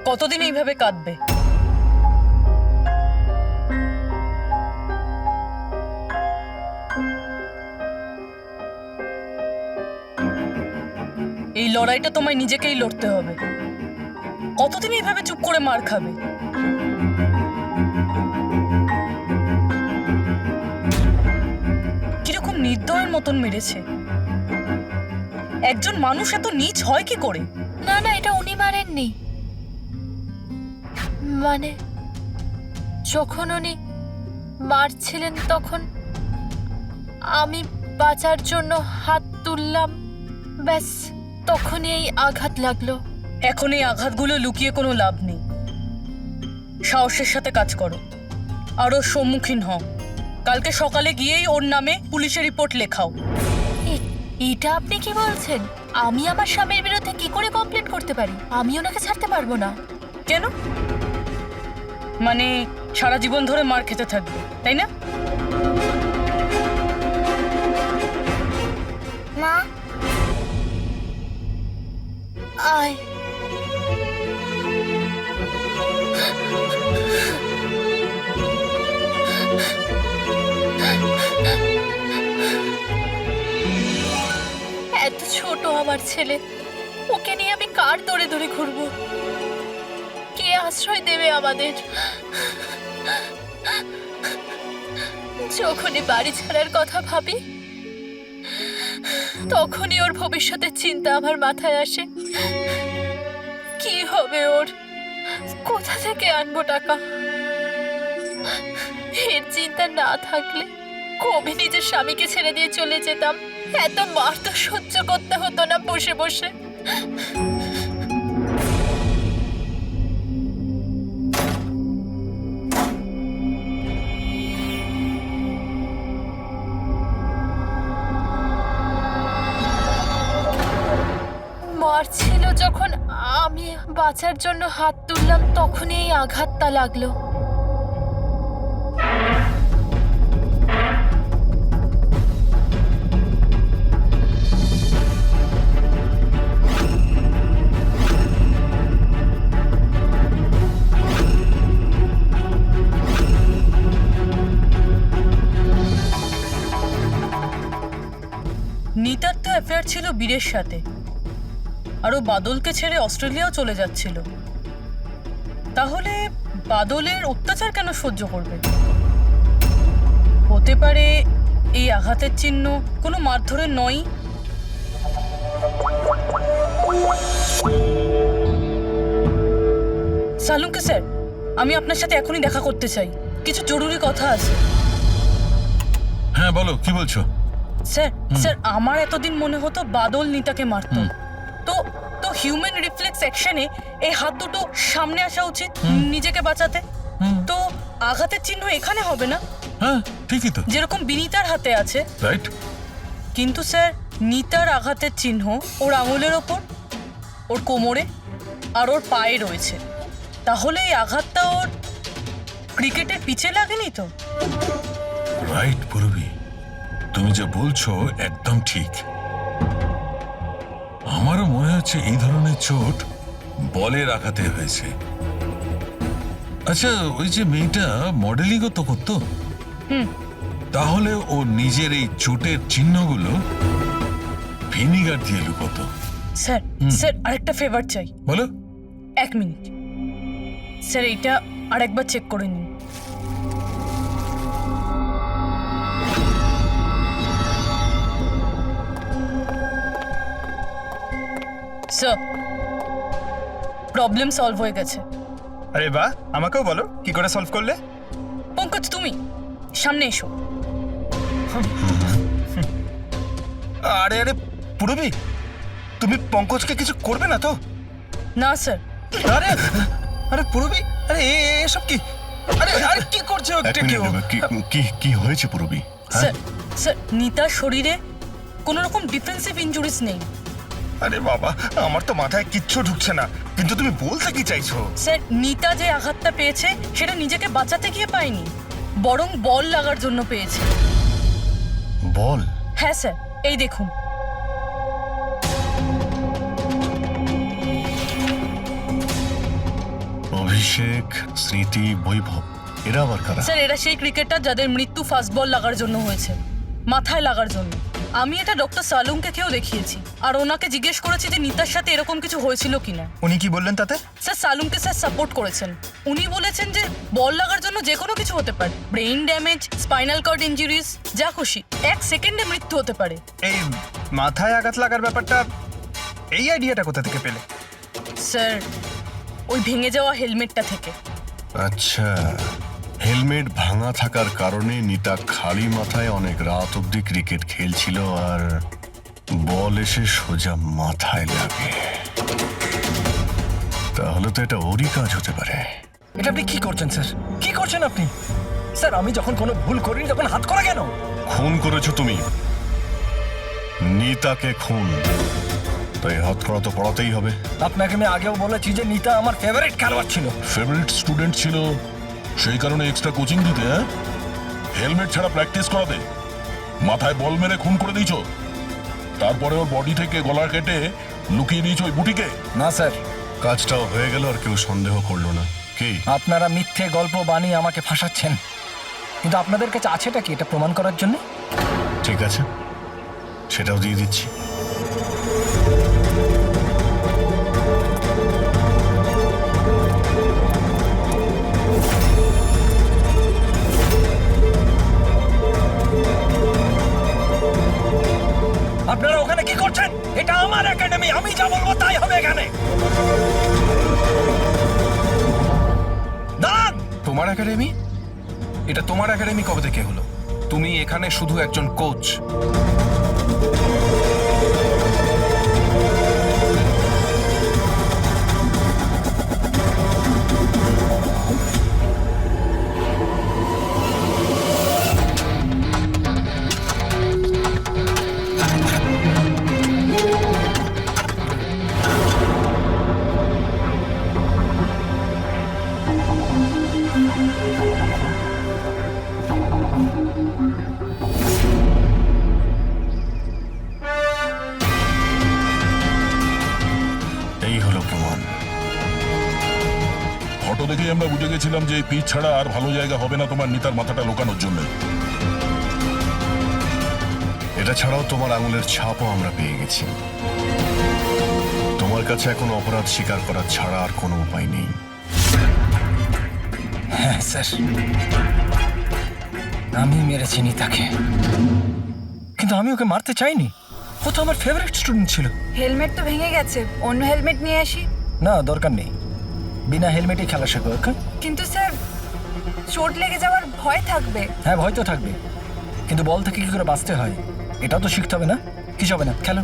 F: কতদিন এইভাবে কাঁদবে? এই লড়াইটা তোমায় নিজেকেই লড়তে হবে। কতদিন এইভাবে চুপ করে মার খাবে? কিরকম নির্দয়ের মতন মেরেছে। একজন মানুষ এত নীচ হয় কি করে?
I: না না, এটা উনি মারেননি। মানে যখন উনি মারছিলেন তখন আমি বাঁচার জন্য হাত তুললাম, ব্যাস তখনই এই আঘাত লাগলো।
F: এখন এই আঘাতগুলো লুকিয়ে কোনো লাভ নেই। সাহসের সাথে কাজ করো, আরও সম্মুখীন হও। কালকে সকালে গিয়েই ওর নামে পুলিশে রিপোর্ট লেখাও।
I: এটা আপনি কি বলছেন? আমি আমার স্বামীর বিরুদ্ধে কি করে কমপ্লেন করতে পারি? আমি ওনাকে ছাড়তে পারবো না।
F: কেন? মানে সারা জীবন ধরে মার খেতে থাকবে, তাই না?
I: মা আয়। এত ছোট আমার ছেলে, ওকে নিয়ে আমি কার দৌড়ে দৌড়ে ঘুরবো? কে আশ্রয় দেবে আমাদের? যখনই বাড়ি ছাড়ার কথা ভাবি তখনই ওর ভবিষ্যতের চিন্তা আমার মাথায় আসে। কি হবে ওর? কোথা থেকে আনবো টাকা? এর চিন্তা না থাকলে কবে নিজের স্বামীকে ছেড়ে দিয়ে চলে যেতাম। এত মার তো সহ্য করতে হতো না বসে বসে। মারছিল যখন আমি বাঁচার জন্য হাত তুললাম তখনই এই আঘাতটা লাগলো।
F: নিতার তো অ্যাফেয়ার ছিল বীরের সাথে, আর ও বাদলকে ছেড়ে অস্ট্রেলিয়াও চলে যাচ্ছিল। তাহলে বাদলের অত্যাচার কেন সহ্য করবে? হতে পারে এই আঘাতের চিহ্ন কোনো মারধরের নয়। সালুঙ্কে স্যার, আমি আপনার সাথে এখনই দেখা করতে চাই, কিছু জরুরি কথা আছে।
B: হ্যাঁ বলো, কি বলছো?
F: স্যার স্যার আমার এতদিন মনে হতো বাদল নিতাকে মারত। তো তো হিউম্যান রিফ্লেক্স অ্যাকশনে এই হাত দুটো সামনে আসা উচিত নিজেকে বাঁচাতে। তো আঘাতের চিহ্ন এখানে হবে না?
B: হ্যাঁ ঠিকই তো,
F: যেরকম বিনীতার হাতে আছে।
B: রাইট।
F: কিন্তু স্যার নিতার আঘাতের চিহ্ন ওর আঙুলের ওপর, ওর কোমরে আর ওর পায়ে রয়েছে। তাহলে এই আঘাতটা ওর ক্রিকেটের পিচে লাগেনি তো?
B: রাইট পূরবী, তুমি যা বলছো একদম ঠিক। আমারও মনে হচ্ছে এই ধরনের চোট বলের আঘাতে হয়েছে। আচ্ছা, ওই যে মেয়েটা মডেলিংও তো করতো, তাহলে ও নিজের এই চোটের চিহ্নগুলো ভিনিগার দিয়ে লুকোতো।
F: স্যার স্যার আরেকটা ফেভার চাই।
B: বলো।
F: 1 মিনিট স্যার, এইটা আরেকবার চেক করে নিন। স্যার, প্রবলেম সলভ হয়ে গেছে।
C: আরে বাহ, আমাকেও বলো কি করে সলভ করলে।
F: পঙ্কজ, তুমি সামনে এসো।
C: আরে আরে পূরবী, তুমি পঙ্কজকে কিছু করবে না তো?
F: না স্যার।
C: আরে আরে পূরবী, আরে এসব কি? আরে আরে কি করছো?
A: কি হয়েছে পূরবী?
F: স্যার স্যার নিতার শরীরে কোনো রকম ডিফেন্সিভ ইনজুরিস নেই।
C: আরে বাবা, আমার তো মাথায় কিচ্ছু ঢুকছে না, কিন্তু তুমি বলতে কি চাইছো?
F: স্যার নিতা যে আঘাতটা পেয়েছে সেটা নিজেকে বাঁচাতে গিয়ে পায়নি, বরং বল লাগার জন্য পেয়েছে।
A: বল?
F: হ্যাঁ স্যার, এই দেখুন।
A: অভিষেক, স্মৃতি, বৈভব, এরা আবার কারা?
F: স্যার এরা সেই ক্রিকেটার যাদের মৃত্যু ফাস্ট বল লাগার জন্য হয়েছে, মাথায় লাগার জন্য। আমি এটা ডক্টর সালুংকে কেউ দেখিয়েছি, আর ওনাকে জিজ্ঞেস করেছি যে নিতার সাথে এরকম কিছু হয়েছিল কিনা।
C: উনি কি বললেন তাতে?
F: স্যার সালুংকে স্যার সাপোর্ট করেছেন। উনি বলেছেন যে বল লাগার জন্য যে কোনো কিছু হতে পারে, brain damage, spinal cord injuries, যা খুশি, 1 সেকেন্ডে মৃত্যু হতে পারে।
C: এই মাথায় আঘাত লাগার ব্যাপারটা, এই আইডিয়াটা কোথা থেকে পেলে?
F: স্যার ওই ভেঙে যাওয়া হেলমেটটা থেকে।
A: আচ্ছা, হেলমেট ভাঙা থাকার কারণে নিতা খালি মাথায় অনেক রাত অব্দি ক্রিকেট খেলছিল, আর বল এসে সোজা মাথায় লাগে। তাহলে তো এটা ওরই কাজ হতে পারে।
H: এটা আপনি কি করছেন স্যার? কি করছেন আপনি? স্যার আমি যখন কোনো ভুল করিনি তখন হাত করা কেন?
A: খুন করেছো তুমি, নিতাকে খুন, তাই হাত করা তো পড়াতেই হবে।
H: আপনাকে আমি আগেও বলেছি যে নিতা আমার ফেভারিট খেলোয়াড় ছিল।
P: ফেভারিট স্টুডেন্ট ছিল, সেই কারণে এক্সট্রা কোচিং দিতে, হেলমেট ছাড়া প্র্যাকটিস করাতে, মাথায় বল মেরে খুন করে দিয়েছ, তারপরে ওর বডি থেকে গলা কেটে লুকিয়ে দিয়েছ ওই বুটিকে।
H: না স্যার,
A: কাজটাও হয়ে গেল আর কেউ সন্দেহ করলো না। কি
H: আপনারা মিথ্যে গল্প বানিয়ে আমাকে ফাঁসাচ্ছেন, কিন্তু আপনাদের কাছে আছেটা কি এটা প্রমাণ করার জন্য?
A: ঠিক আছে, সেটাও দিয়ে দিচ্ছি।
H: আপনারা ওখানে কি করছেন? এটা আমার একাডেমি, আমি যা বলবো তাই হবে এখানে। দাঁড়ান!
K: তোমার একাডেমি? এটা তোমার একাডেমি কবে থেকে হলো? তুমি এখানে শুধু একজন কোচ।
P: প্রমাণ। ফটো দেখেই আমরা বুঝে গেছিলাম যে এই পিচ ছাড়া আর ভালো জায়গা হবে না তোমার নিতার মাথাটা লোকানোর জন্য।
A: এটা ছাড়াও তোমার আঙুলের ছাপও আমরা পেয়ে গেছি। তোমার কাছে এখন অপরাধ স্বীকার করা ছাড়া আর কোনো উপায় নেই।
H: হ্যাঁ স্যার, আমি মেরেছি নিতাকে, কিন্তু আমি ওকে মারতে চাইনি। ও তো আমার ফেভারিট স্টুডেন্ট ছিল।
Q: হেলমেট তো ভেঙে গেছে, অন্য হেলমেট নিয়ে আসি।
H: না, দরকার নেই, বিনা হেলমেটেই খেলা শেখো। ওকে?
Q: কিন্তু স্যার, চোট লেগে যাওয়ার ভয় থাকবে।
H: হ্যাঁ, ভয় তো থাকবে, কিন্তু বল থেকে কি করে বাঁচতে হয় এটাও তো শিখতে হবে না? কিছু হবে না, খেলো।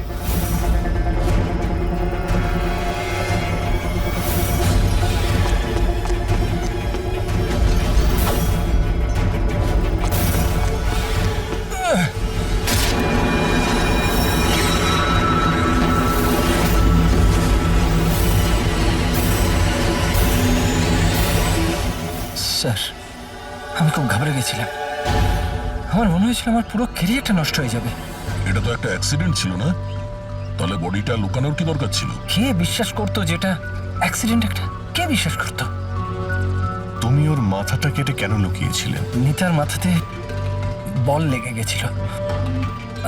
H: স্যার, আমি খুব ঘাবড়ে গেছিলাম। আমার মনে হয়েছিল আমার পুরো ক্যারিয়ারটা নষ্ট হয়ে যাবে।
P: এটা তো একটা অ্যাক্সিডেন্ট ছিল না? তাহলে বডিটা লুকানোর কি দরকার ছিল?
H: কে বিশ্বাস করতো যেটা অ্যাক্সিডেন্ট একটা? কে বিশ্বাস করতো?
A: তুমি ওর মাথাটা কেটে কেন লুকিয়েছিলে?
H: নিতার মাথাতে বল লেগে গেছিল,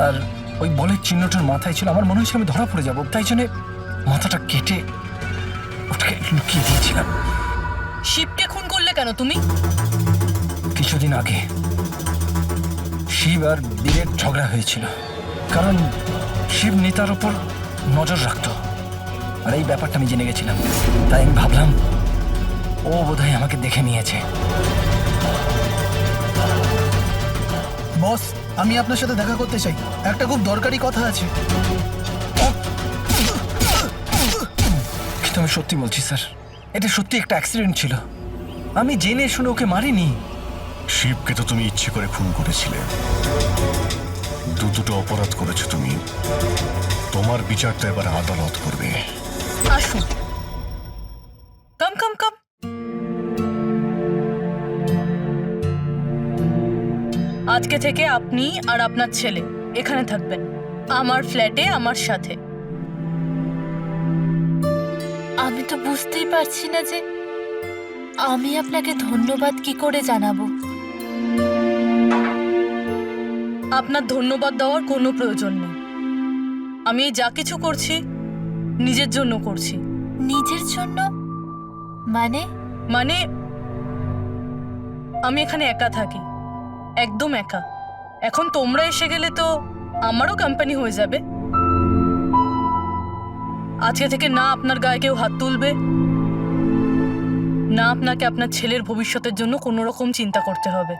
H: আর ওই বলের চিহ্নটার মাথায় ছিল। আমার মনে হয়েছিল আমি ধরা পড়ে যাবো, তাই জন্য মাথাটা কেটে ওটাকে লুকিয়ে দিয়েছিলাম।
F: শিবকে খুন করলে কেন তুমি?
H: কিছুদিন আগে শিব আর বীরের ঝগড়া হয়েছিল, কারণ শিব নিতার ওপর নজর রাখতো, আর এই ব্যাপারটা আমি জেনে গেছিলাম। তাই আমি ভাবলাম ও বোধহয় আমাকে দেখে নিয়েছে।
M: বস, আমি আপনার সাথে দেখা করতে চাই, একটা খুব দরকারি কথা আছে।
H: কিন্তু আমি সত্যি বলছি স্যার, এটা সত্যি একটা অ্যাক্সিডেন্ট ছিল। আমি জেনে শুনে ওকে মারিনি।
A: শিবকে তো তুমি ইচ্ছে করে খুন করেছিলে। দুটো অপরাধ করেছো তুমি। তোমার বিচারটা এবার আদালত করবে।
F: আসুন, কাম কাম কাম। আজকে থেকে আপনি আর আপনার ছেলে এখানে থাকবেন, আমার ফ্ল্যাটে আমার সাথে।
I: আমি তো বুঝতেই পারছি না যে আমি আপনাকে ধন্যবাদ কি করে জানাবো।
F: আপনার ধন্যবাদ দেওয়ার কোনো প্রয়োজন নেই। আমি যা কিছু করছি নিজের জন্য করছি।
I: নিজের জন্য? মানে?
F: মানে আমি এখানে একা থাকি, একদম একা। এখন তোমরা এসে গেলে তো আমারও কোম্পানি হয়ে যাবে। আজকে থেকে না আপনার গায়ে কেউ হাত তুলবে, না আপনাকে আপনার ছেলের ভবিষ্যতের জন্য কোনো রকম চিন্তা করতে হবে।